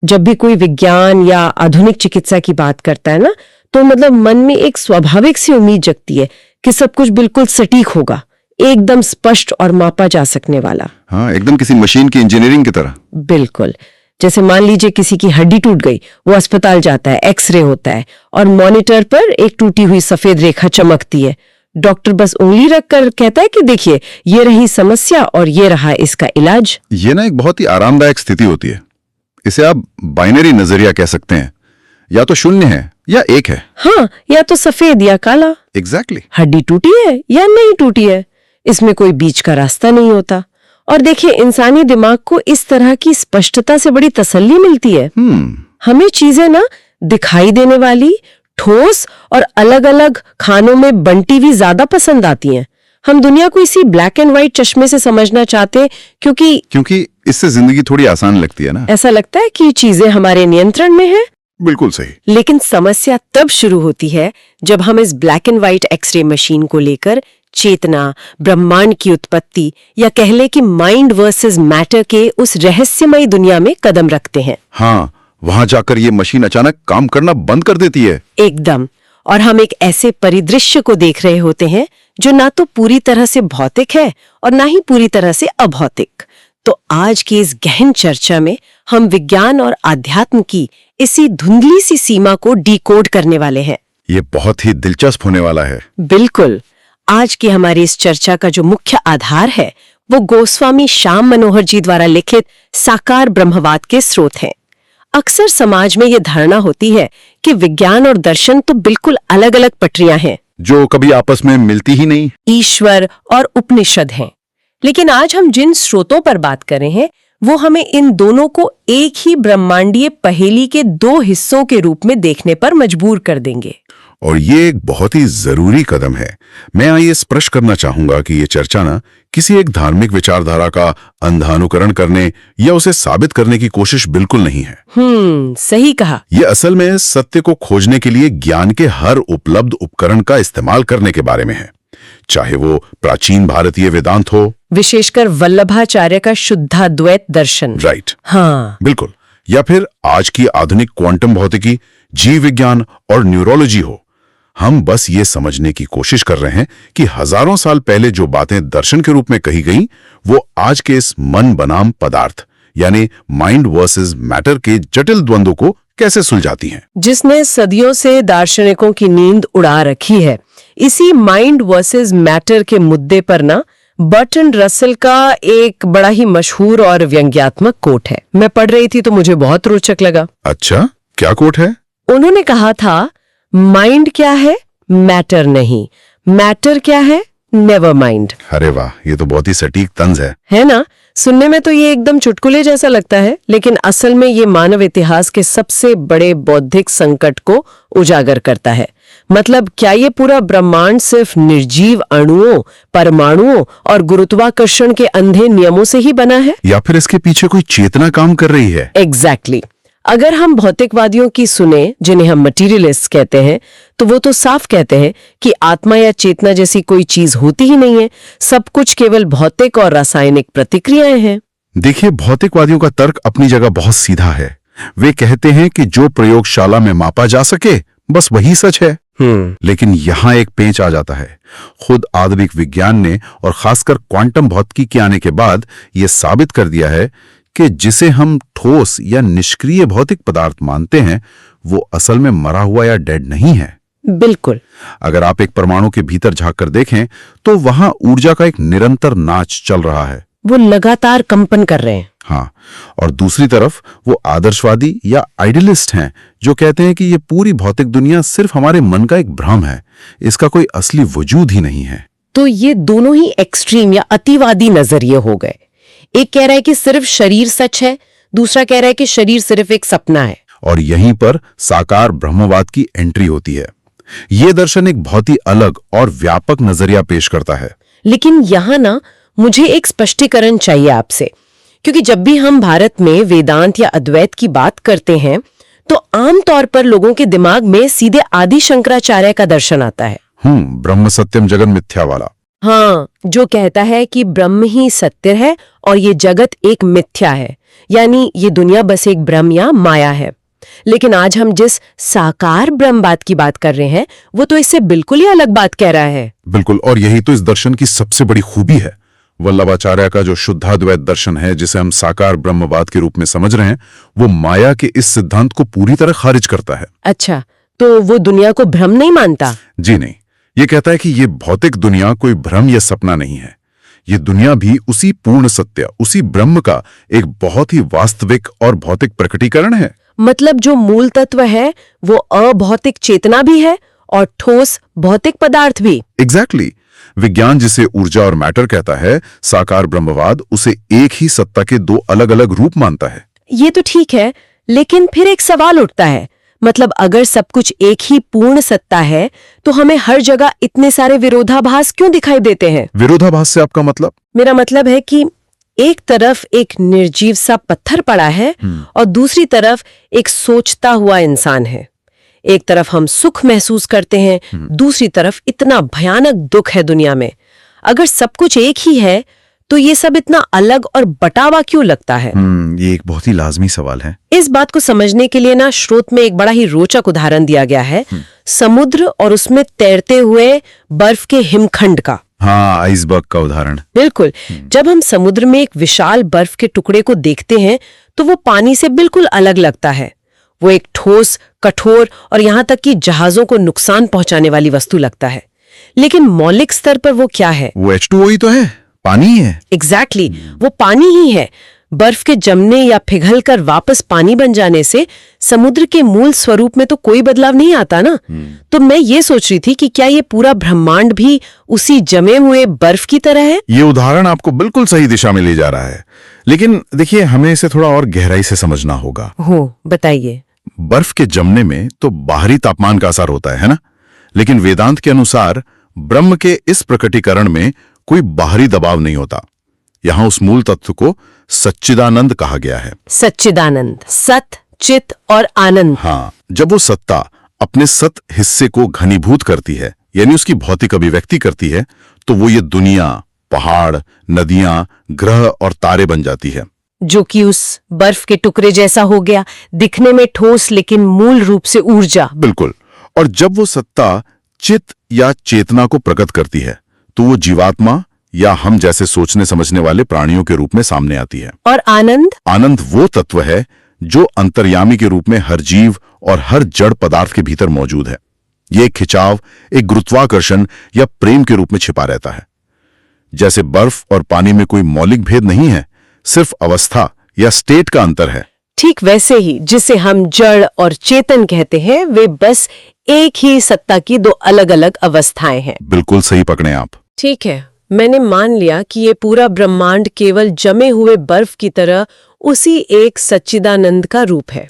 जब भी कोई विज्ञान या आधुनिक चिकित्सा की बात करता है ना, तो मतलब मन में एक स्वाभाविक सी उम्मीद जगती है कि सब कुछ बिल्कुल सटीक होगा, एकदम स्पष्ट और मापा जा सकने वाला। हाँ, एकदम किसी मशीन की इंजीनियरिंग की तरह। बिल्कुल। जैसे मान लीजिए किसी की हड्डी टूट गई, वो अस्पताल जाता है, एक्सरे होता है और मॉनिटर पर एक टूटी हुई सफेद रेखा चमकती है। डॉक्टर बस उंगली रखकर कहता है कि देखिए, ये रही समस्या और ये रहा इसका इलाज। ये ना एक बहुत ही आरामदायक स्थिति होती है। इसे आप बाइनरी नजरिया कह सकते हैं, या तो शून्य है या एक है। हाँ, या तो सफेद या काला। एग्जैक्टली। हड्डी टूटी है या नहीं टूटी है, इसमें कोई बीच का रास्ता नहीं होता। और देखिए, इंसानी दिमाग को इस तरह की स्पष्टता से बड़ी तसल्ली मिलती है। हमें चीजें ना दिखाई देने वाली, ठोस और अलग अलग खानों में बंटी हुई ज्यादा पसंद आती हैं। हम दुनिया को इसी ब्लैक एंड व्हाइट चश्मे से समझना चाहते हैं, क्योंकि इससे जिंदगी थोड़ी आसान लगती है ना। ऐसा लगता है कि चीजें हमारे नियंत्रण में हैं। बिल्कुल सही। लेकिन समस्या तब शुरू होती है जब हम इस black and white x ray machine को लेकर चेतना, ब्रह्मांड की उत्पत्ति या कह ले कि माइंड वर्सेस मैटर के उस रहस्यमयी दुनिया में कदम रखते हैं। हाँ, वहां जाकर ये मशीन अचानक काम करना बंद कर देती है। एकदम। और हम एक ऐसे परिदृश्य को देख रहे होते हैं जो ना तो पूरी तरह से भौतिक है और ना ही पूरी तरह से अभौतिक। तो आज की इस गहन चर्चा में हम विज्ञान और आध्यात्म की इसी धुंधली सी सीमा को डिकोड करने वाले हैं। ये बहुत ही दिलचस्प होने वाला है। बिल्कुल। आज की हमारी इस चर्चा का जो मुख्य आधार है वो गोस्वामी श्याम मनोहर जी द्वारा लिखित साकार ब्रह्मवाद के स्रोत हैं। अक्सर समाज में ये धारणा होती है कि विज्ञान और दर्शन तो बिल्कुल अलग अलग पटरियां हैं, जो कभी आपस में मिलती ही नहीं। ईश्वर और उपनिषद हैं। लेकिन आज हम जिन स्रोतों पर बात कर रहे हैं वो हमें इन दोनों को एक ही ब्रह्मांडीय पहेली के दो हिस्सों के रूप में देखने पर मजबूर कर देंगे। और ये एक बहुत ही जरूरी कदम है। मैं ये स्पष्ट करना चाहूंगा कि ये चर्चा ना किसी एक धार्मिक विचारधारा का अंधानुकरण करने या उसे साबित करने की कोशिश बिल्कुल नहीं है। सही कहा। ये असल में सत्य को खोजने के लिए ज्ञान के हर उपलब्ध उपकरण का इस्तेमाल करने के बारे में है, चाहे वो प्राचीन भारतीय वेदांत हो, विशेषकर वल्लभाचार्य का शुद्धाद्वैत दर्शन। राइट। हाँ, बिल्कुल। या फिर आज की आधुनिक क्वांटम भौतिकी, जीव विज्ञान और न्यूरोलॉजी हो। हम बस ये समझने की कोशिश कर रहे हैं कि हजारों साल पहले जो बातें दर्शन के रूप में कही गईं, वो आज के इस मन बनाम पदार्थ यानी माइंड वर्सेस मैटर के जटिल द्वंद्व को कैसे सुलझाती हैं। जिसने सदियों से दार्शनिकों की नींद उड़ा रखी है। इसी माइंड वर्सेस मैटर के मुद्दे पर ना बर्ट्रैंड रसेल का एक बड़ा ही मशहूर और व्यंग्यात्मक कोट है। मैं पढ़ रही थी तो मुझे बहुत रोचक लगा। अच्छा, क्या कोट है? उन्होंने कहा था, माइंड क्या है? मैटर नहीं। मैटर क्या है? Never mind. अरे वाह, ये तो बहुत ही सटीक तंज है ना? सुनने में तो ये एकदम चुटकुले जैसा लगता है, लेकिन असल में ये मानव इतिहास के सबसे बड़े बौद्धिक संकट को उजागर करता है। मतलब क्या ये पूरा ब्रह्मांड सिर्फ निर्जीव अणुओं, परमाणुओं और गुरुत्वाकर्षण के अंधे नियमों से ही बना है, या फिर इसके पीछे कोई चेतना काम कर रही है? एग्जैक्टली। अगर हम भौतिकवादियों की सुने, जिन्हें हम मटीरियलिस्ट कहते हैं, तो वो तो साफ कहते हैं कि आत्मा या चेतना जैसी कोई चीज होती ही नहीं है, सब कुछ केवल भौतिक और रासायनिक प्रतिक्रियाएं हैं। देखिए, भौतिकवादियों का तर्क अपनी जगह बहुत सीधा है। वे कहते हैं कि जो प्रयोगशाला में मापा जा सके बस वही सच है। लेकिन यहाँ एक पेंच आ जाता है। खुद आधुनिक विज्ञान ने और खासकर क्वांटम भौतिकी के आने के बाद यह साबित कर दिया है कि जिसे हम ठोस या निष्क्रिय भौतिक पदार्थ मानते हैं वो असल में मरा हुआ या डेड नहीं है। बिल्कुल। अगर आप एक परमाणु के भीतर झांककर देखें तो वहां ऊर्जा का एक निरंतर नाच चल रहा है। वो लगातार कंपन कर रहे हैं। हाँ, और दूसरी तरफ वो आदर्शवादी या आइडियलिस्ट हैं जो कहते हैं कि ये पूरी भौतिक दुनिया सिर्फ हमारे मन का एक भ्रम है, इसका कोई असली वजूद ही नहीं है। तो ये दोनों ही एक्सट्रीम या अतिवादी नजरिए हो गए। एक कह रहा है कि सिर्फ शरीर सच है, दूसरा कह रहा है कि शरीर सिर्फ एक सपना है। और यहीं पर साकार ब्रह्मवाद की एंट्री होती है। ये दर्शन एक बहुत ही अलग और व्यापक नजरिया पेश करता है। लेकिन यहाँ ना मुझे एक स्पष्टीकरण चाहिए आपसे, क्योंकि जब भी हम भारत में वेदांत या अद्वैत की बात करते हैं तो आमतौर पर लोगों के दिमाग में सीधे आदि शंकराचार्य का दर्शन आता है। ब्रह्म सत्यम जगत मिथ्या वाला। हाँ, जो कहता है कि ब्रह्म ही सत्य है और ये जगत एक मिथ्या है। यानी ये दुनिया बस एक भ्रम या माया है। लेकिन आज हम जिस साकार ब्रह्मवाद की बात कर रहे हैं वो तो इससे बिल्कुल ही अलग बात कह रहा है। बिल्कुल, और यही तो इस दर्शन की सबसे बड़ी खूबी है। वल्लभाचार्य का जो शुद्धाद्वैत दर्शन है, जिसे हम साकार ब्रह्मवाद के रूप में समझ रहे हैं, वो माया के इस सिद्धांत को पूरी तरह खारिज करता है। अच्छा, तो वो दुनिया को भ्रम नहीं मानता? जी नहीं, ये कहता है कि ये भौतिक दुनिया कोई भ्रम या सपना नहीं है। ये दुनिया भी उसी पूर्ण सत्य, उसी ब्रह्म का एक बहुत ही वास्तविक और भौतिक प्रकटीकरण है। मतलब जो मूल तत्व है वो अभौतिक चेतना भी है और ठोस भौतिक पदार्थ भी। एग्जैक्टली। विज्ञान जिसे ऊर्जा और मैटर कहता है, साकार ब्रह्मवाद उसे एक ही सत्ता के दो अलग अलग रूप मानता है। ये तो ठीक है, लेकिन फिर एक सवाल उठता है। मतलब अगर सब कुछ एक ही पूर्ण सत्ता है तो हमें हर जगह इतने सारे विरोधाभास क्यों दिखाई देते हैं? विरोधाभास से आपका मतलब? मेरा मतलब है कि एक तरफ एक निर्जीव सा पत्थर पड़ा है और दूसरी तरफ एक सोचता हुआ इंसान है। एक तरफ हम सुख महसूस करते हैं, दूसरी तरफ इतना भयानक दुख है दुनिया में। अगर सब कुछ एक ही है तो ये सब इतना अलग और बटावा क्यों लगता है? ये एक बहुत ही लाजमी सवाल है। इस बात को समझने के लिए ना स्रोत में एक बड़ा ही रोचक उदाहरण दिया गया है, समुद्र और उसमें तैरते हुए बर्फ के हिमखंड का। हाँ, आइसबर्ग का उदाहरण। बिल्कुल। जब हम समुद्र में एक विशाल बर्फ के टुकड़े को देखते हैं तो वो पानी से बिल्कुल अलग लगता है। वो एक ठोस, कठोर और यहाँ तक कि जहाजों को नुकसान पहुंचाने वाली वस्तु लगता है। लेकिन मौलिक स्तर पर वो क्या है? वो H2O ही तो है, पानी ही है। एग्जैक्टली, वो पानी ही है। बर्फ के जमने या पिघलकर वापस पानी बन जाने से समुद्र के मूल स्वरूप में तो कोई बदलाव नहीं आता ना। तो मैं ये सोच रही थी कि क्या ये पूरा ब्रह्मांड भी उसी जमे हुए बर्फ की तरह है? ये उदाहरण आपको बिल्कुल सही दिशा में ले जा रहा है, लेकिन देखिए, हमें इसे थोड़ा और गहराई से समझना होगा। बताइए। बर्फ के जमने में तो बाहरी तापमान का असर होता है ना? लेकिन वेदांत के अनुसार ब्रह्म के इस प्रकटीकरण में कोई बाहरी दबाव नहीं होता। यहाँ उस मूल तत्व को सच्चिदानंद कहा गया है। सच्चिदानंद, सत, चित और आनंद। हाँ, जब वो सत्ता अपने सत हिस्से को घनीभूत करती है, यानी उसकी भौतिक अभिव्यक्ति करती है, तो वो ये दुनिया, पहाड़, नदियां, ग्रह और तारे बन जाती है, जो कि उस बर्फ के टुकड़े जैसा हो गया, दिखने में ठोस लेकिन मूल रूप से ऊर्जा। बिल्कुल। और जब वो सत्ता चित या चेतना को प्रकट करती है तो वो जीवात्मा या हम जैसे सोचने समझने वाले प्राणियों के रूप में सामने आती है। और आनंद? आनंद वो तत्व है जो अंतर्यामी के रूप में हर जीव और हर जड़ पदार्थ के भीतर मौजूद है। ये एक खिंचाव, एक गुरुत्वाकर्षण या प्रेम के रूप में छिपा रहता है। जैसे बर्फ और पानी में कोई मौलिक भेद नहीं है, सिर्फ अवस्था या स्टेट का अंतर है। ठीक वैसे ही जिसे हम जड़ और चेतन कहते हैं, वे बस एक ही सत्ता की दो अलग अलग अवस्थाएं हैं। बिल्कुल सही पकड़े आप। ठीक है, मैंने मान लिया कि ये पूरा ब्रह्मांड केवल जमे हुए बर्फ की तरह उसी एक सच्चिदानंद का रूप है।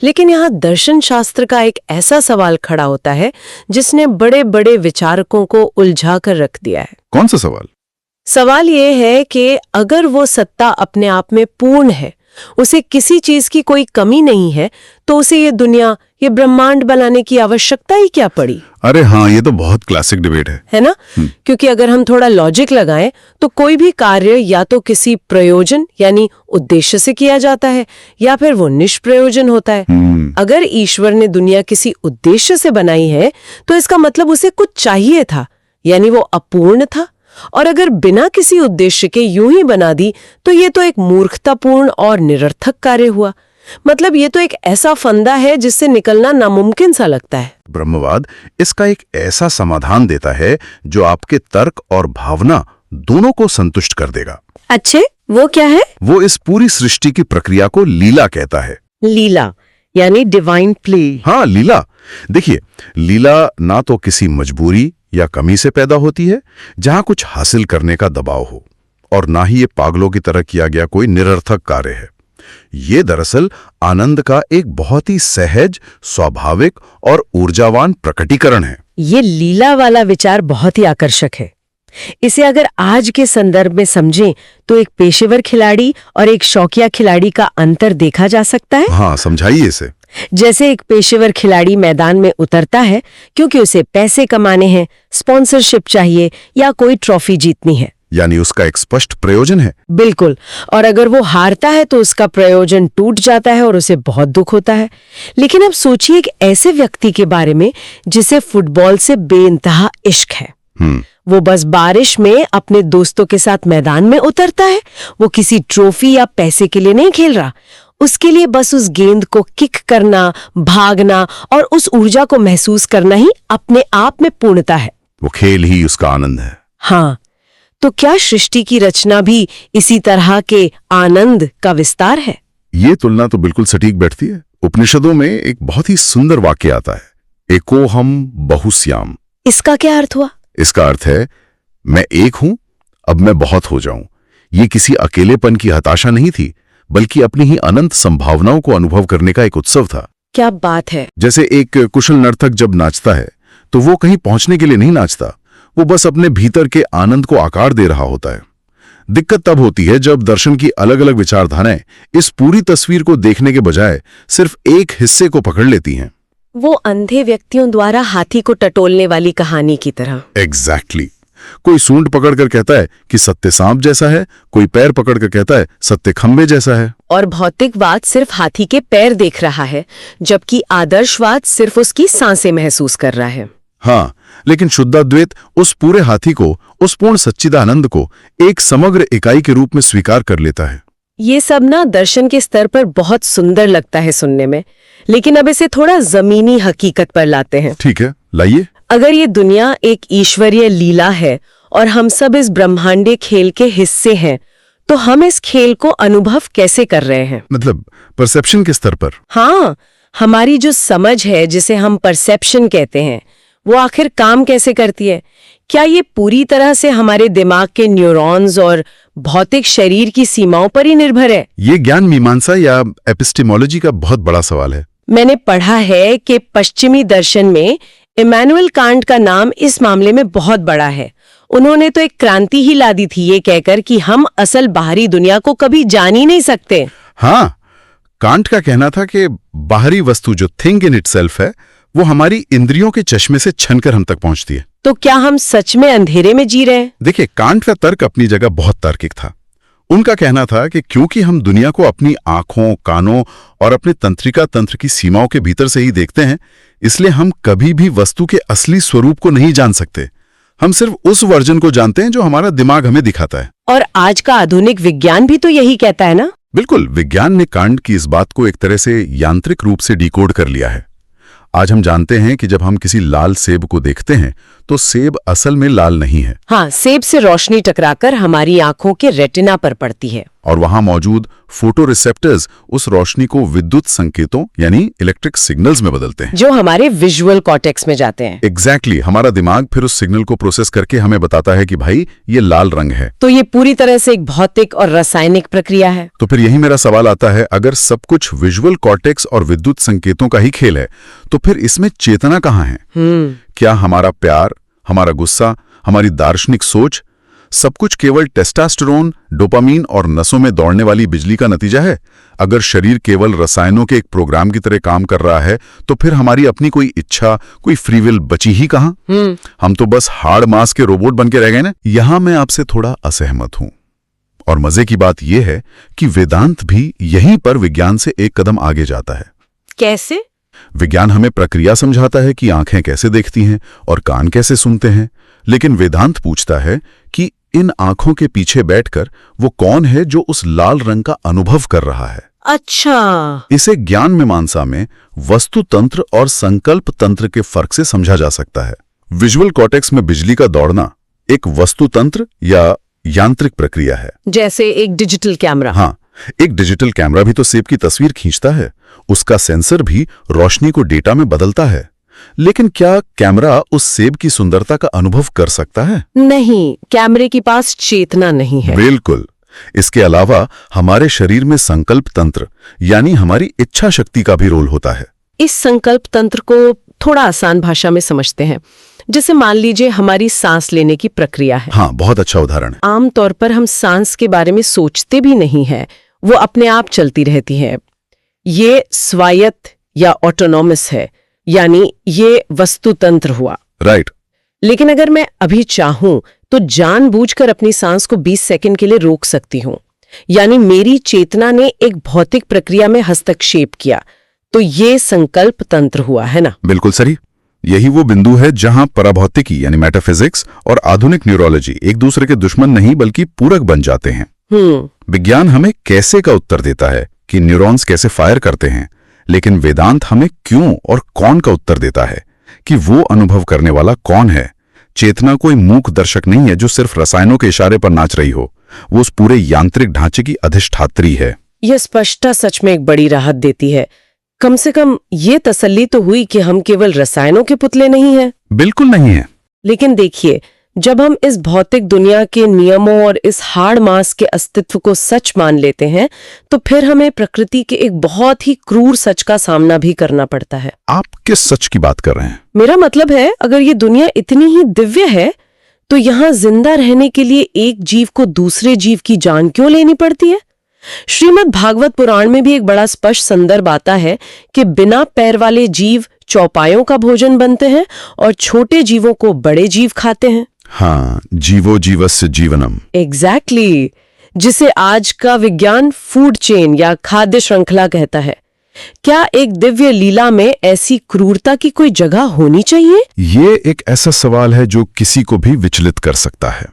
लेकिन यहाँ दर्शन शास्त्र का एक ऐसा सवाल खड़ा होता है जिसने बड़े बड़े विचारकों को उलझा कर रख दिया है। कौन सा सवाल? सवाल ये है कि अगर वो सत्ता अपने आप में पूर्ण है, उसे किसी चीज की कोई कमी नहीं है, तो उसे ये दुनिया, ये ब्रह्मांड बनाने की आवश्यकता ही क्या पड़ी? अरे हाँ, ये तो बहुत क्लासिक डिबेट है ना? क्योंकि अगर हम थोड़ा लॉजिक लगाएं तो कोई भी कार्य या तो किसी प्रयोजन यानी उद्देश्य से किया जाता है या फिर वो निष्प्रयोजन होता है। अगर ईश्वर ने दुनिया किसी उद्देश्य से बनाई है तो इसका मतलब उसे कुछ चाहिए था, यानी वो अपूर्ण था। और अगर बिना किसी उद्देश्य के यूं ही बना दी तो ये तो एक मूर्खतापूर्ण और निरर्थक कार्य हुआ। मतलब ये तो एक ऐसा फंदा है जिससे निकलना नामुमकिन सा लगता है। ब्रह्मवाद इसका एक ऐसा समाधान देता है जो आपके तर्क और भावना दोनों को संतुष्ट कर देगा। अच्छे, वो क्या है? वो इस पूरी सृष्टि की प्रक्रिया को लीला कहता है। लीला यानी डिवाइन प्ले। हाँ, लीला। देखिए, लीला ना तो किसी मजबूरी या कमी से पैदा होती है जहां कुछ हासिल करने का दबाव हो, और ना ही ये पागलों की तरह किया गया कोई निरर्थक कार्य है। ये दरअसल आनंद का एक बहुत ही सहज, स्वाभाविक और ऊर्जावान प्रकटीकरण है। ये लीला वाला विचार बहुत ही आकर्षक है। इसे अगर आज के संदर्भ में समझें तो एक पेशेवर खिलाड़ी और एक शौकिया खिलाड़ी का अंतर देखा जा सकता है। हाँ, समझाइए इसे। जैसे एक पेशेवर खिलाड़ी मैदान में उतरता है क्योंकि उसे पैसे कमाने हैं, स्पॉन्सरशिप चाहिए या कोई ट्रॉफी जीतनी है। यानी उसका एक स्पष्ट प्रयोजन है। बिल्कुल। और अगर वो हारता है तो उसका प्रयोजन टूट जाता है और उसे बहुत दुख होता है। लेकिन अब सोचिए एक ऐसे व्यक्ति के बारे में जिसे फुटबॉल से बेइंतहा इश्क है। वो बस बारिश में अपने दोस्तों के साथ मैदान में उतरता है। वो किसी ट्रॉफी या पैसे के लिए नहीं खेल रहा। उसके लिए बस उस गेंद को किक करना, भागना और उस ऊर्जा को महसूस करना ही अपने आप में पूर्णता है। वो खेल ही उसका आनंद है। हाँ, तो क्या सृष्टि की रचना भी इसी तरह के आनंद का विस्तार है? ये तुलना तो बिल्कुल सटीक बैठती है। उपनिषदों में एक बहुत ही सुंदर वाक्य आता है, एकोहम बहुश्याम। इसका क्या अर्थ हुआ? इसका अर्थ है, मैं एक हूं, अब मैं बहुत हो जाऊं। ये किसी अकेलेपन की हताशा नहीं थी, बल्कि अपनी ही अनंत संभावनाओं को अनुभव करने का एक उत्सव था। क्या बात है। जैसे एक कुशल नर्तक जब नाचता है तो वो कहीं पहुंचने के लिए नहीं नाचता, वो बस अपने भीतर के आनंद को आकार दे रहा होता है। दिक्कत तब होती है जब दर्शन की अलग अलग विचारधाराएं इस पूरी तस्वीर को देखने के बजाय सिर्फ एक हिस्से को पकड़ लेती हैं। वो अंधे व्यक्तियों द्वारा हाथी को टटोलने वाली कहानी की तरह। एग्जैक्टली। कोई सूंड पकड़कर कहता है कि सत्य सांप जैसा है, कोई पैर पकड़कर कहता है सत्य खंबे जैसा है। और भौतिकवाद सिर्फ हाथी के पैर देख रहा है, जबकि आदर्शवाद सिर्फ उसकी सांसें महसूस कर रहा है। हाँ, लेकिन शुद्धाद्वैत उस पूरे हाथी को, उस पूर्ण सच्चिदानंद को एक समग्र इकाई के रूप में स्वीकार कर लेता है। ये सब ना दर्शन के स्तर पर बहुत सुंदर लगता है सुनने में, लेकिन अब इसे थोड़ा जमीनी हकीकत पर लाते हैं। ठीक है, लाइए। अगर ये दुनिया एक ईश्वरीय लीला है और हम सब इस ब्रह्मांडीय खेल के हिस्से हैं, तो हम इस खेल को अनुभव कैसे कर रहे हैं? मतलब परसेप्शन के स्तर पर? हाँ, हमारी जो समझ है, जिसे हम परसेप्शन कहते हैं, वो आखिर काम कैसे करती है? क्या ये पूरी तरह से हमारे दिमाग के न्यूरॉन्स और भौतिक शरीर की सीमाओं पर ही निर्भर है? ये ज्ञान मीमांसा या एपिस्टेमोलॉजी का बहुत बड़ा सवाल है। मैंने पढ़ा है कि पश्चिमी दर्शन में इमैनुअल कांट का नाम इस मामले में बहुत बड़ा है। उन्होंने तो एक क्रांति ही ला दी थी ये कहकर कि हम असल बाहरी दुनिया को कभी जान ही नहीं सकते। हाँ, कांट का कहना था कि बाहरी वस्तु जो थिंग इन इटसेल्फ है, वो हमारी इंद्रियों के चश्मे से छनकर हम तक पहुंचती है। तो क्या हम सच में अंधेरे में जी रहे हैं? देखिए, कांट का तर्क अपनी जगह बहुत तार्किक था। उनका कहना था कि क्योंकि हम दुनिया को अपनी आंखों, कानों और अपने तंत्रिका तंत्र की सीमाओं के भीतर से ही देखते हैं, इसलिए हम कभी भी वस्तु के असली स्वरूप को नहीं जान सकते। हम सिर्फ उस वर्जन को जानते हैं जो हमारा दिमाग हमें दिखाता है। और आज का आधुनिक विज्ञान भी तो यही कहता है ना? बिल्कुल, विज्ञान ने कांट की इस बात को एक तरह से यांत्रिक रूप से डिकोड कर लिया है। आज हम जानते हैं कि जब हम किसी लाल सेब को देखते हैं तो सेब असल में लाल नहीं है। हाँ, सेब से रोशनी टकराकर हमारी आंखों के रेटिना पर पड़ती है और वहां मौजूद फोटोरिसेप्टर्स उस रोशनी को विद्युत संकेतों यानी इलेक्ट्रिक सिग्नल्स में बदलते हैं, जो हमारे विजुअल कॉर्टेक्स में जाते हैं। एग्जैक्टली। हमारा दिमाग फिर उस सिग्नल को प्रोसेस करके हमें बताता है कि भाई ये लाल रंग है। तो ये पूरी तरह से एक भौतिक और रासायनिक प्रक्रिया है। तो फिर यही मेरा सवाल आता है, अगर सब कुछ विजुअल कॉर्टेक्स और विद्युत संकेतों का ही खेल है, तो फिर इसमें चेतना कहाँ है? क्या हमारा प्यार, हमारा गुस्सा, हमारी दार्शनिक सोच, सब कुछ केवल टेस्टोस्टेरोन, डोपामीन और नसों में दौड़ने वाली बिजली का नतीजा है? अगर शरीर केवल रसायनों के एक प्रोग्राम की तरह काम कर रहा है, तो फिर हमारी अपनी कोई इच्छा, कोई फ्री विल बची ही कहां? हम तो बस हार्ड मास के रोबोट बन के रह गए ना। यहां मैं आपसे थोड़ा असहमत हूं। और मजे की बात यह है कि वेदांत भी यहीं पर विज्ञान से एक कदम आगे जाता है। कैसे? विज्ञान हमें प्रक्रिया समझाता है कि आंखें कैसे देखती हैं और कान कैसे सुनते हैं, लेकिन वेदांत पूछता है कि इन आंखों के पीछे बैठकर वो कौन है जो उस लाल रंग का अनुभव कर रहा है। अच्छा, इसे ज्ञान मीमांसा में वस्तु तंत्र और संकल्प तंत्र के फर्क से समझा जा सकता है। विजुअल कॉर्टेक्स में बिजली का दौड़ना एक वस्तु तंत्र या यांत्रिक प्रक्रिया है, जैसे एक डिजिटल कैमरा। हाँ, एक डिजिटल कैमरा भी तो सेब की तस्वीर खींचता है, उसका सेंसर भी रोशनी को डेटा में बदलता है। लेकिन क्या कैमरा उस सेब की सुंदरता का अनुभव कर सकता है? नहीं, कैमरे के पास चेतना नहीं है। बिल्कुल। इसके अलावा हमारे शरीर में संकल्प तंत्र यानी हमारी इच्छा शक्ति का भी रोल होता है। इस संकल्प तंत्र को थोड़ा आसान भाषा में समझते हैं। जैसे मान लीजिए हमारी सांस लेने की प्रक्रिया है। हाँ, बहुत अच्छा उदाहरण है। आमतौर पर हम सांस के बारे में सोचते भी नहीं है, वो अपने आप चलती रहती है। ये स्वायत्त या ऑटोनॉमस है, यानी ये वस्तुतंत्र हुआ। राइट। लेकिन अगर मैं अभी चाहूं तो जानबूझकर अपनी सांस को 20 सेकंड के लिए रोक सकती हूँ। यानी मेरी चेतना ने एक भौतिक प्रक्रिया में हस्तक्षेप किया, तो ये संकल्प तंत्र हुआ, है ना? बिल्कुल सही। यही वो बिंदु है जहां पराभौतिकी यानी मेटाफिजिक्स और आधुनिक न्यूरोलॉजी एक दूसरे के दुश्मन नहीं बल्कि पूरक बन जाते हैं। विज्ञान हमें कैसे का उत्तर देता है कि न्यूरॉन्स कैसे फायर करते हैं, लेकिन वेदांत हमें क्यों और कौन का उत्तर देता है कि वो अनुभव करने वाला कौन है। चेतना कोई मूक दर्शक नहीं है जो सिर्फ रसायनों के इशारे पर नाच रही हो, वो उस पूरे यांत्रिक ढांचे की अधिष्ठात्री है। यह स्पष्टता सच में एक बड़ी राहत देती है। कम से कम ये तसल्ली तो हुई कि हम केवल रसायनों के पुतले नहीं हैं। बिल्कुल नहीं है। लेकिन देखिए, जब हम इस भौतिक दुनिया के नियमों और इस हाड़ मांस के अस्तित्व को सच मान लेते हैं, तो फिर हमें प्रकृति के एक बहुत ही क्रूर सच का सामना भी करना पड़ता है। आप किस सच की बात कर रहे हैं? मेरा मतलब है, अगर ये दुनिया इतनी ही दिव्य है, तो यहाँ जिंदा रहने के लिए एक जीव को दूसरे जीव की जान क्यों लेनी पड़ती है? श्रीमद् भागवत पुराण में भी एक बड़ा स्पष्ट संदर्भ आता है कि बिना पैर वाले जीव चौपायों का भोजन बनते हैं और छोटे जीवों को बड़े जीव खाते हैं। हाँ, जीवो जीवस्य जीवनम। एग्जैक्टली, जिसे आज का विज्ञान फूड चेन या खाद्य श्रृंखला कहता है। क्या एक दिव्य लीला में ऐसी क्रूरता की कोई जगह होनी चाहिए? ये एक ऐसा सवाल है जो किसी को भी विचलित कर सकता है।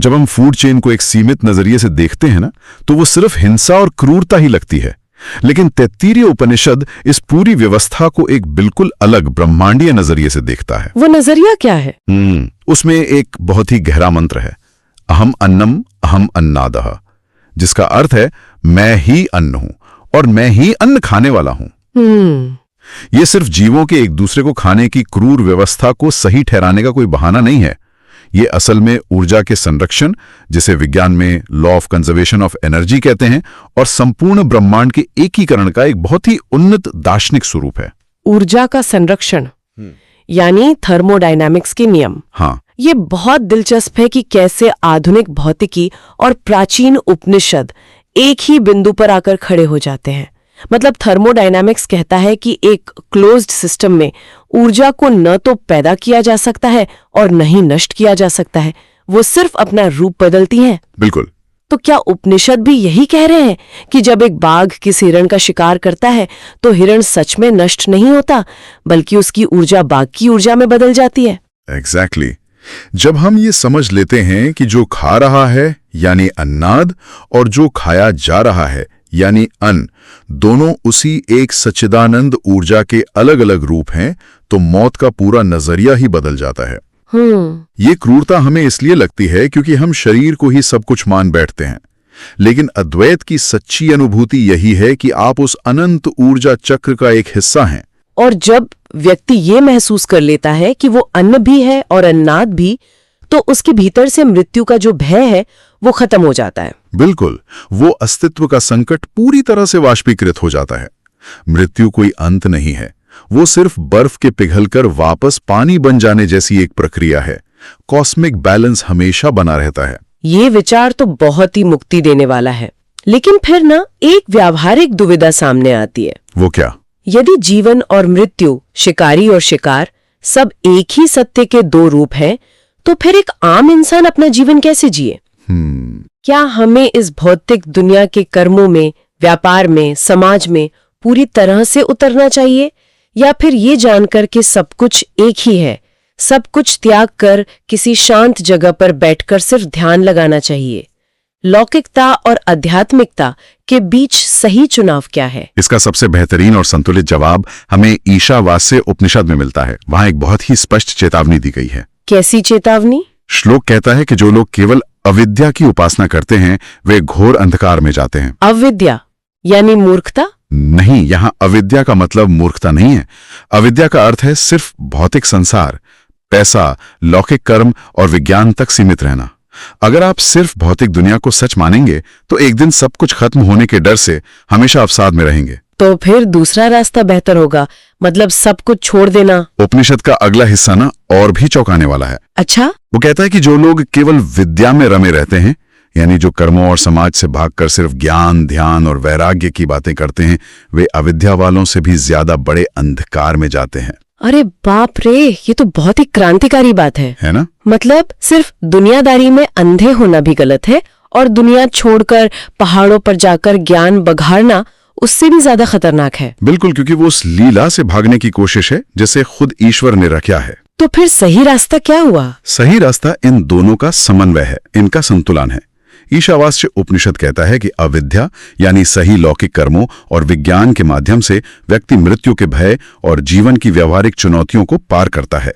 जब हम फूड चेन को एक सीमित नजरिए से देखते हैं ना, तो वो सिर्फ हिंसा और क्रूरता ही लगती है। लेकिन तैत्तिरीय उपनिषद इस पूरी व्यवस्था को एक बिल्कुल अलग ब्रह्मांडीय नजरिए से देखता है। वो नजरिया क्या है? उसमें एक बहुत ही गहरा मंत्र है, अहम अन्नम अहम अन्नादः, जिसका अर्थ है मैं ही अन्न हूं और मैं ही अन्न खाने वाला हूं। ये सिर्फ जीवों के एक दूसरे को खाने की क्रूर व्यवस्था को सही ठहराने का कोई बहाना नहीं है। ये असल में ऊर्जा के संरक्षण, जिसे विज्ञान में law of conservation of energy कहते हैं, और संपूर्ण ब्रह्मांड के एकीकरण का एक बहुत ही उन्नत दार्शनिक स्वरूप है। ऊर्जा का संरक्षण यानी थर्मोडायनामिक्स के नियम। हाँ, ये बहुत दिलचस्प है कि कैसे आधुनिक भौतिकी और प्राचीन उपनिषद एक ही बिंदु पर आकर खड़े हो जाते हैं। मतलब थर्मोडायनामिक्स कहता है कि एक क्लोज्ड सिस्टम में ऊर्जा को न तो पैदा किया जा सकता है और न ही नष्ट किया जा सकता है, वो सिर्फ अपना रूप बदलती हैं। बिल्कुल। तो क्या उपनिषद भी यही कह रहे हैं कि जब एक बाघ किसी हिरण का शिकार करता है तो हिरण सच में नष्ट नहीं होता, बल्कि उसकी ऊर्जा बाघ की ऊर्जा में बदल जाती है? एग्जैक्टली। जब हम ये समझ लेते हैं कि जो खा रहा है यानी अन्नाद और जो खाया जा रहा है यानी अन्न, दोनों उसी एक सच्चिदानंद ऊर्जा के अलग अलग रूप हैं, तो मौत का पूरा नजरिया ही बदल जाता है। ये क्रूरता हमें इसलिए लगती है क्योंकि हम शरीर को ही सब कुछ मान बैठते हैं, लेकिन अद्वैत की सच्ची अनुभूति यही है कि आप उस अनंत ऊर्जा चक्र का एक हिस्सा हैं। और जब व्यक्ति ये महसूस कर लेता है कि वो अन्न भी है और अन्नाद भी, तो उसके भीतर से मृत्यु का जो भय है वो खत्म हो जाता है। बिल्कुल, वो अस्तित्व का संकट पूरी तरह से वाष्पीकृत हो जाता है। मृत्यु कोई अंत नहीं है, वो सिर्फ बर्फ के पिघलकर वापस पानी बन जाने जैसी एक प्रक्रिया है। कॉस्मिक बैलेंस हमेशा बना रहता है। ये विचार तो बहुत ही मुक्ति देने वाला है। लेकिन फिर ना एक व्यावहारिक दुविधा सामने आती है। वो क्या? यदि जीवन और मृत्यु, शिकारी और शिकार, सब एक ही सत्य के दो रूप हैं, तो फिर एक आम इंसान अपना जीवन कैसे जिए? क्या हमें इस भौतिक दुनिया के कर्मों में, व्यापार में, समाज में पूरी तरह से उतरना चाहिए, या फिर ये जानकर कि सब कुछ एक ही है, सब कुछ त्याग कर किसी शांत जगह पर बैठकर सिर्फ ध्यान लगाना चाहिए? लौकिकता और आध्यात्मिकता के बीच सही चुनाव क्या है? इसका सबसे बेहतरीन और संतुलित जवाब हमें ईशावास्य उपनिषद में मिलता है। वहां एक बहुत ही स्पष्ट चेतावनी दी गई है। कैसी चेतावनी? श्लोक कहता है कि जो लोग केवल अविद्या की उपासना करते हैं वे घोर अंधकार में जाते हैं। अविद्या यानी मूर्खता? नहीं, यहाँ अविद्या का मतलब मूर्खता नहीं है। अविद्या का अर्थ है सिर्फ भौतिक संसार, पैसा, लौकिक कर्म और विज्ञान तक सीमित रहना। अगर आप सिर्फ भौतिक दुनिया को सच मानेंगे तो एक दिन सब कुछ खत्म होने के डर से हमेशा अवसाद में रहेंगे। तो फिर दूसरा रास्ता बेहतर होगा, मतलब सब कुछ छोड़ देना। उपनिषद का अगला हिस्सा ना और भी चौंकाने वाला है। अच्छा? वो कहता है कि जो लोग केवल विद्या में रमे रहते हैं, यानी जो कर्मों और समाज से भागकर सिर्फ ज्ञान, ध्यान और वैराग्य की बातें करते हैं, वे अविद्या वालों से भी ज्यादा बड़े अंधकार में जाते हैं। अरे बाप रे, ये तो बहुत ही क्रांतिकारी बात है ना? मतलब सिर्फ दुनियादारी में अंधे होना भी गलत है और दुनिया छोड़कर पहाड़ों पर जाकर ज्ञान बघाड़ना उससे भी ज्यादा खतरनाक है। बिल्कुल, क्योंकि वो उस लीला से भागने की कोशिश है जिसे खुद ईश्वर ने रखा है। तो फिर सही रास्ता क्या हुआ? सही रास्ता इन दोनों का समन्वय है, इनका संतुलन है। ईशावास्य उपनिषद कहता है कि अविद्या यानी सही लौकिक कर्मों और विज्ञान के माध्यम से व्यक्ति मृत्यु के भय और जीवन की व्यवहारिक चुनौतियों को पार करता है।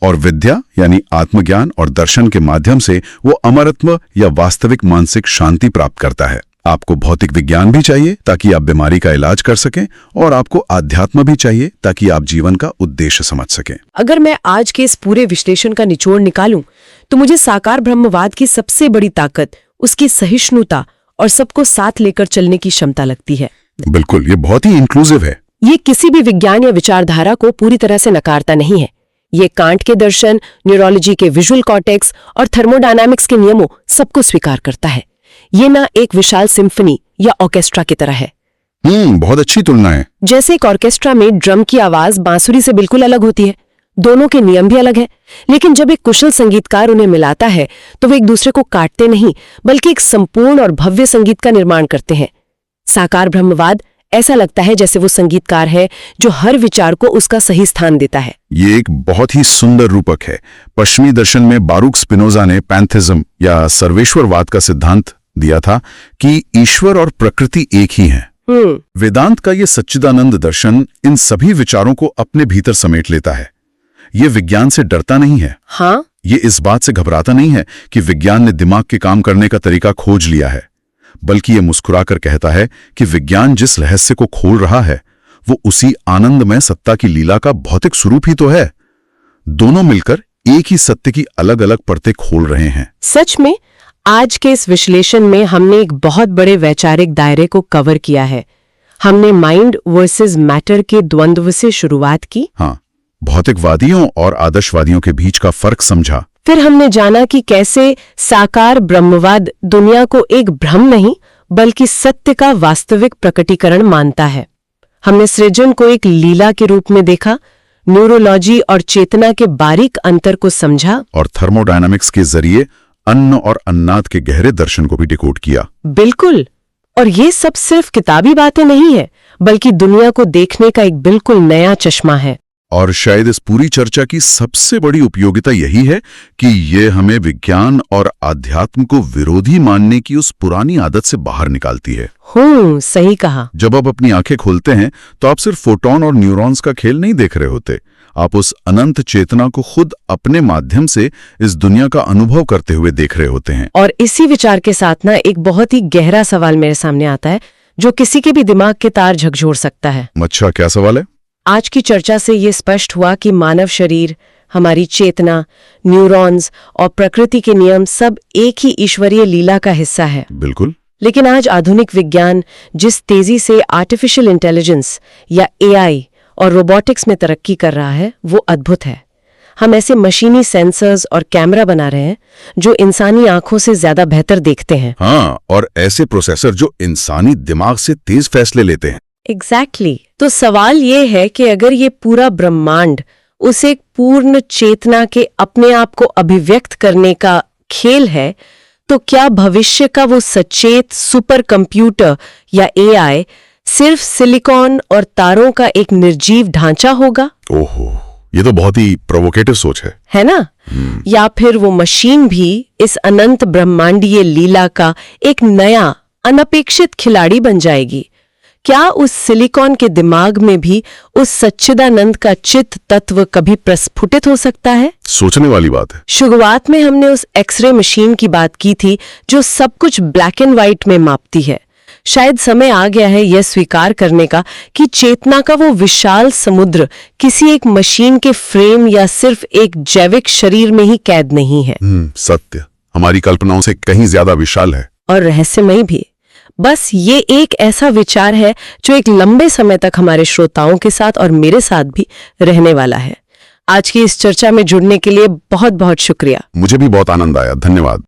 और विद्या यानी आत्मज्ञान और दर्शन के माध्यम से वो अमरत्व या वास्तविक मानसिक शांति प्राप्त करता है। आपको भौतिक विज्ञान भी चाहिए ताकि आप बीमारी का इलाज कर सकें, और आपको आध्यात्म भी चाहिए ताकि आप जीवन का उद्देश्य समझ सकें। अगर मैं आज के इस पूरे विश्लेषण का निचोड़ निकालूं, तो मुझे साकार ब्रह्मवाद की सबसे बड़ी ताकत उसकी सहिष्णुता और सबको साथ लेकर चलने की क्षमता लगती है। बिल्कुल, ये बहुत ही इंक्लूसिव है। ये किसी भी विज्ञान या विचारधारा को पूरी तरह से नकारता नहीं है। ये कांट के दर्शन, न्यूरोलॉजी के विजुअल कॉर्टेक्स और थर्मोडायनामिक्स के नियमों सबको स्वीकार करता है। ये ना एक विशाल सिम्फनी या ऑर्केस्ट्रा की तरह है। बहुत अच्छी तुलना है। जैसे एक ऑर्केस्ट्रा में ड्रम की आवाज बांसुरी से बिल्कुल अलग होती है, दोनों के नियम भी अलग हैं, लेकिन जब एक कुशल संगीतकार उन्हें मिलाता है तो वे एक दूसरे को काटते नहीं, बल्कि एक संपूर्ण और भव्य संगीत का निर्माण करते हैं। साकार ब्रह्मवाद ऐसा लगता है जैसे वो संगीतकार है जो हर विचार को उसका सही स्थान देता है। ये एक बहुत ही सुंदर रूपक है। पश्चिमी दर्शन में बारूक स्पिनोजा ने पैंथिज्म या सर्वेश्वरवाद का सिद्धांत दिया था कि ईश्वर और प्रकृति एक ही हैं। वेदांत का ये सच्चिदानंद दर्शन इन सभी विचारों को अपने भीतर समेट लेता है। ये विज्ञान से डरता नहीं है। हाँ? ये इस बात से घबराता नहीं है कि विज्ञान ने दिमाग के काम करने का तरीका खोज लिया है, बल्कि ये मुस्कुराकर कहता है कि विज्ञान जिस रहस्य को खोल रहा है वो उसी आनंदमय सत्ता की लीला का भौतिक स्वरूप ही तो है। दोनों मिलकर एक ही सत्य की अलग अलग परतें खोल रहे हैं। सच में आज के इस विश्लेषण में हमने एक बहुत बड़े वैचारिक दायरे को कवर किया है। हमने माइंड वर्सेस मैटर के द्वंद्व से शुरुआत की। हाँ, भौतिकवादियों और आदर्शवादियों के बीच का फर्क समझा। फिर हमने जाना कि कैसे साकार ब्रह्मवाद दुनिया को एक भ्रम नहीं बल्कि सत्य का वास्तविक प्रकटीकरण मानता है। हमने सृजन को एक लीला के रूप में देखा, न्यूरोलॉजी और चेतना के बारीक अंतर को समझा, और थर्मोडायनामिक्स के जरिए अन्न और अन्नाद के गहरे दर्शन को भी डिकोड किया। बिल्कुल, और ये सब सिर्फ किताबी बातें नहीं है, बल्कि दुनिया को देखने का एक बिल्कुल नया चश्मा है। और शायद इस पूरी चर्चा की सबसे बड़ी उपयोगिता यही है कि ये हमें विज्ञान और आध्यात्म को विरोधी मानने की उस पुरानी आदत से बाहर निकालती है। सही कहा। जब आप अपनी आंखें खोलते हैं तो आप सिर्फ फोटोन और न्यूरॉन्स का खेल नहीं देख रहे होते, आप उस अनंत चेतना को खुद अपने माध्यम से इस दुनिया का अनुभव करते हुए देख रहे होते हैं। और इसी विचार के साथ ना एक बहुत ही गहरा सवाल मेरे सामने आता है जो किसी के भी दिमाग के तार झकझोर सकता है। अच्छा, क्या सवाल है? आज की चर्चा से ये स्पष्ट हुआ कि मानव शरीर, हमारी चेतना, न्यूरॉन्स और प्रकृति के नियम सब एक ही ईश्वरीय लीला का हिस्सा है। बिल्कुल। लेकिन आज आधुनिक विज्ञान जिस तेजी से आर्टिफिशियल इंटेलिजेंस या एआई और रोबोटिक्स में तरक्की कर रहा है वो अद्भुत है। हम ऐसे मशीनी सेंसर्स और कैमरा बना रहे हैं जो इंसानी आंखों से ज्यादा बेहतर देखते हैं। हाँ, और ऐसे प्रोसेसर जो इंसानी दिमाग से तेज फैसले लेते हैं। एग्जैक्टली। तो सवाल ये है कि अगर ये पूरा ब्रह्मांड उस एक पूर्ण चेतना के अपने आप को अभिव्यक्त करने का खेल है, तो क्या भविष्य का वो सचेत सुपर कंप्यूटर या एआई सिर्फ सिलिकॉन और तारों का एक निर्जीव ढांचा होगा? ओहो, ये तो बहुत ही प्रोवोकेटिव सोच है ना? या फिर वो मशीन भी इस अनंत ब्रह्मांडीय लीला का एक नया अनपेक्षित खिलाड़ी बन जाएगी? क्या उस सिलिकॉन के दिमाग में भी उस सच्चिदानंद का चित तत्व कभी प्रस्फुटित हो सकता है? सोचने वाली बात है। शुरुआत में हमने उस एक्सरे मशीन की बात की थी जो सब कुछ ब्लैक एंड व्हाइट में मापती है। शायद समय आ गया है यह स्वीकार करने का कि चेतना का वो विशाल समुद्र किसी एक मशीन के फ्रेम या सिर्फ एक जैविक शरीर में ही कैद नहीं है। सत्य हमारी कल्पनाओं से कहीं ज्यादा विशाल है और रहस्यमय भी। बस ये एक ऐसा विचार है जो एक लंबे समय तक हमारे श्रोताओं के साथ और मेरे साथ भी रहने वाला है। आज की इस चर्चा में जुड़ने के लिए बहुत बहुत शुक्रिया। मुझे भी बहुत आनंद आया। धन्यवाद।